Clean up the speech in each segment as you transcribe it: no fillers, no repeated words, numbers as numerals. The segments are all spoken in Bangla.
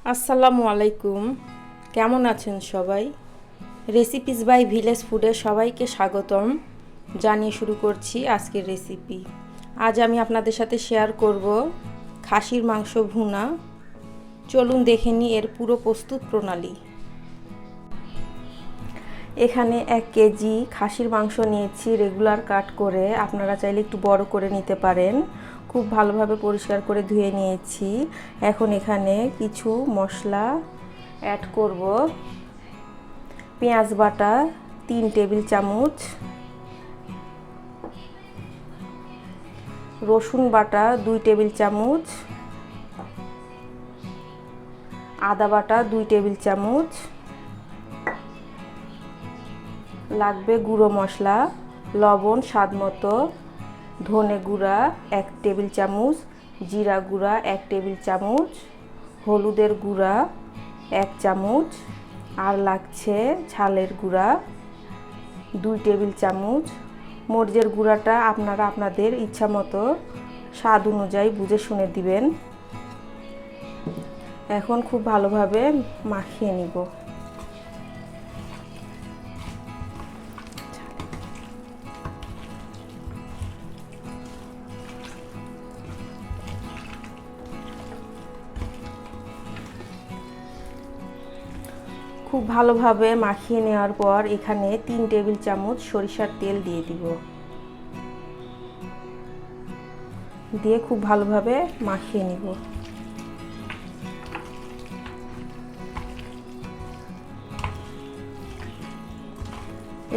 আসসালামু আলাইকুম, কেমন আছেন সবাই? রেসিপিস বাই ভিলেজ ফুডে সবাইকে স্বাগতম জানিয়ে শুরু করছি আজকের রেসিপি। আজ আমি আপনাদের সাথে শেয়ার করব খাসির মাংস ভুনা। চলুন দেখে নিই এর পুরো প্রস্তুত প্রণালী। এখানে 1 কেজি খাসির মাংস নিয়েছি রেগুলার কাট করে, আপনারা চাইলে একটু বড় করে নিতে পারেন। খুব ভালোভাবে পরিষ্কার করে ধুয়ে নিয়েছি। এখন এখানে কিছু মশলা অ্যাড করব। পেঁয়াজ বাটা 3 টেবিল চামচ, রসুন বাটা 2 টেবিল চামচ, আদা বাটা 2 টেবিল চামচ, লাগবে গুঁড়ো মশলা, লবণ স্বাদ মতো, ধনে গুঁড়া 1 টেবিল চামচ, জিরা গুঁড়া 1 টেবিল চামচ, হলুদের গুঁড়া 1 চামচ, আর লাগছে ঝালের গুঁড়া 2 টেবিল চামচ। মরিচের গুঁড়াটা আপনারা আপনাদের ইচ্ছা মতো স্বাদ অনুযায়ী বুঝে শুনে দিবেন। এখন খুব ভালোভাবে মাখিয়ে নিব। খুব ভালোভাবে মাখিয়ে নেওয়ার পর এখানে 3 টেবিল চামচ সরিষার তেল দিয়ে দিব। দিয়ে খুব ভালোভাবে মাখিয়ে নিব।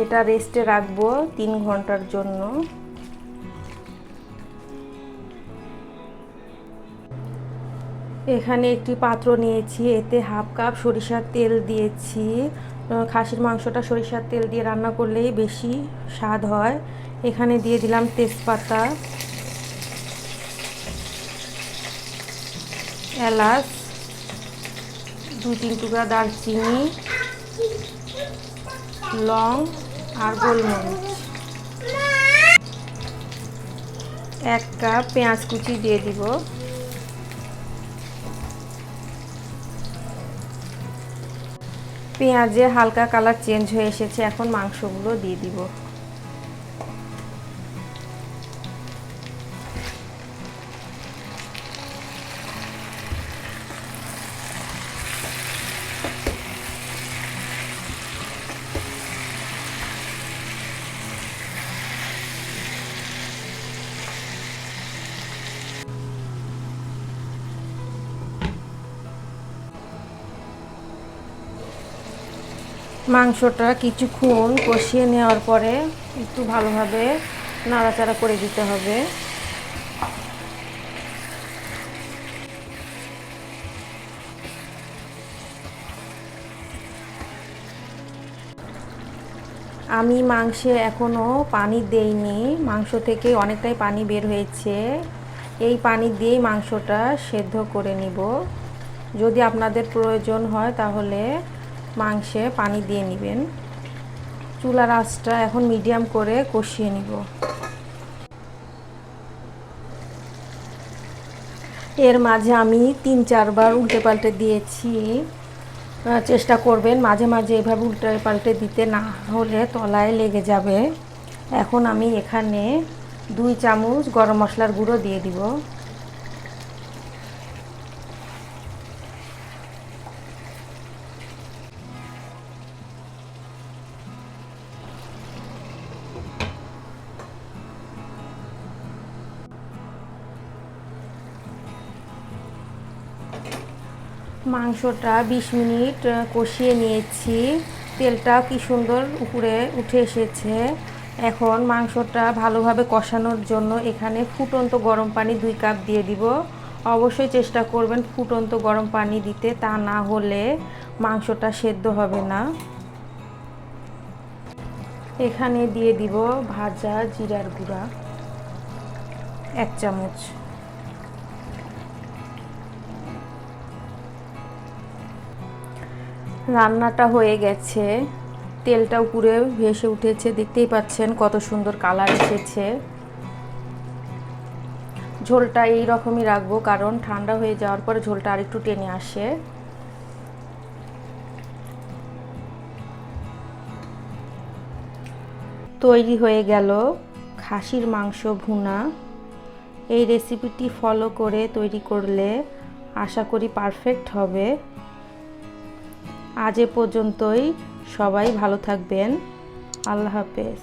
এটা রেস্টে রাখবো 3 ঘন্টার জন্য। এখানে একটি পাত্র নিয়েছি, এতে হাফ কাপ সরিষার তেল দিয়েছি। খাসির মাংসটা সরিষার তেল দিয়ে রান্না করলেই বেশি স্বাদ হয়। এখানে দিয়ে দিলাম তেজপাতা, এলাচ, 2-3 টুকরা দারচিনি, লং আর গোলমরিচ। 1 কাপ পেঁয়াজ কুচি দিয়ে দিব। পেঁয়াজে হালকা কালার চেঞ্জ হয়ে এসেছে, এখন মাংসগুলো দিয়ে দিব। মাংসটা কিছুক্ষণ কষিয়ে নেওয়ার পরে একটু ভালোভাবে নাড়াচাড়া করে দিতে হবে। আমি মাংসে এখনও পানি দেইনি, মাংস থেকে অনেকটাই পানি বের হয়েছে। এই পানি দিয়েই মাংসটা সেদ্ধ করে নিব। যদি আপনাদের প্রয়োজন হয় তাহলে মাংসে পানি দিয়ে নেবেন। চুলার আঁচটা এখন মিডিয়াম করে কষিয়ে নিব। এর মাঝে আমি 3-4 বার উল্টে পাল্টে দিয়েছি। চেষ্টা করবেন মাঝে মাঝে এভাবে উল্টে পাল্টে দিতে, না হলে তলায় লেগে যাবে। এখন আমি এখানে 2 চামচ গরম মশলার গুঁড়ো দিয়ে দিব। মাংসটা 20 মিনিট কষিয়ে নিয়েছি। তেলটা কি সুন্দর উপরে উঠে এসেছে। এখন মাংসটা ভালোভাবে কষানোর জন্য এখানে ফুটন্ত গরম পানি 2 কাপ দিয়ে দিব। অবশ্যই চেষ্টা করবেন ফুটন্ত গরম পানি দিতে, তা না হলে মাংসটা সেদ্ধ হবে না। এখানে দিয়ে দিব ভাজা জিরার গুঁড়া 1 চামচ। রান্নাটা হয়ে গেছে, তেলটা উপরে ভেসে উঠেছে, দেখতেই পাচ্ছেন কত সুন্দর কালার এসেছে। ঝোলটা এই রকমই রাখবো, কারণ ঠান্ডা হয়ে যাওয়ার পরে ঝোলটা আরেকটু টেনে আসে। তৈরি হয়ে গেল খাসির মাংস ভুনা। এই রেসিপিটি ফলো করে তৈরি করলে আশা করি পারফেক্ট হবে। আজ এ পর্যন্তই, সবাই ভালো থাকবেন। আল্লাহ হাফেজ।